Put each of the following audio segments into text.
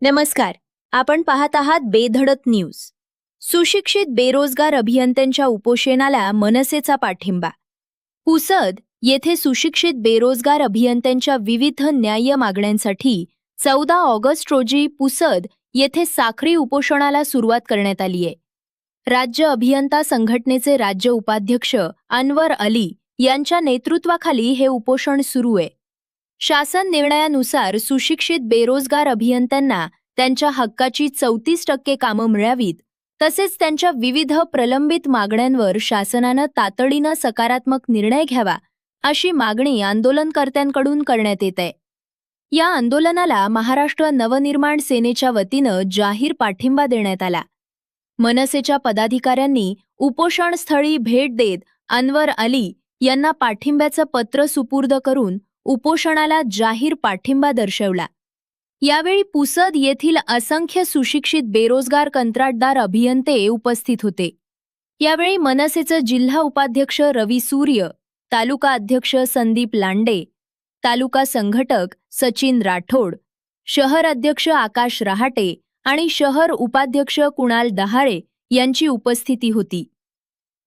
नमस्कार. आपण पाहत आहात बेधडक न्यूज. सुशिक्षित बेरोजगार अभियंत्यांच्या उपोषणाला मनसेचा पाठिंबा. पुसद येथे सुशिक्षित बेरोजगार अभियंत्यांच्या विविध न्याय्य मागण्यांसाठी 14 ऑगस्ट रोजी पुसद येथे साखरी उपोषणाला सुरुवात करण्यात आली आहे. राज्य अभियंता संघटनेचे राज्य उपाध्यक्ष अनवर अली यांच्या नेतृत्वाखाली हे उपोषण सुरू आहे. शासन निर्णयानुसार सुशिक्षित बेरोजगार अभियंत्यांना त्यांच्या हक्काची 34% कामं मिळावीत, तसेच त्यांच्या विविध प्रलंबित मागण्यांवर शासनानं तातडीनं सकारात्मक निर्णय घ्यावा, अशी मागणी आंदोलनकर्त्यांकडून करण्यात येत आहे. या आंदोलनाला महाराष्ट्र नवनिर्माण सेनेच्या वतीनं जाहीर पाठिंबा देण्यात आला. मनसेच्या पदाधिकाऱ्यांनी उपोषणस्थळी भेट देत अनवर अली यांना पाठिंब्याचं पत्र सुपूर्द करून उपोषणाला जाहीर पाठिंबा दर्शवला. यावेळी पुसद येथील असंख्य सुशिक्षित बेरोजगार कंत्राटदार अभियंते उपस्थित होते. यावेळी मनसेचं जिल्हा उपाध्यक्ष रवी सूर्य, तालुका अध्यक्ष संदीप लांडे, तालुका संघटक सचिन राठोड, शहर अध्यक्ष आकाश रहाटे आणि शहर उपाध्यक्ष कुणाल दहाळे यांची उपस्थिती होती.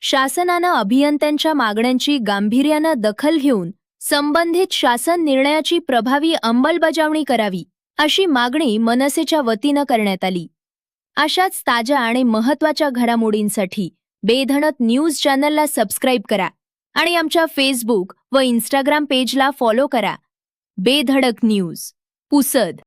शासनानं अभियंत्यांच्या मागण्यांची गांभीर्यानं दखल घेऊन संबंधित शासन निर्णयाची प्रभावी अंमलबजावणी करावी, अशी मागणी मनसेच्या वतीनं करण्यात आली. अशाच ताज्या आणि महत्त्वाच्या घडामोडींसाठी बेधडक न्यूज चॅनलला सबस्क्राईब करा आणि आमच्या फेसबुक व इंस्टाग्राम पेजला फॉलो करा. बेधडक न्यूज, पुसद.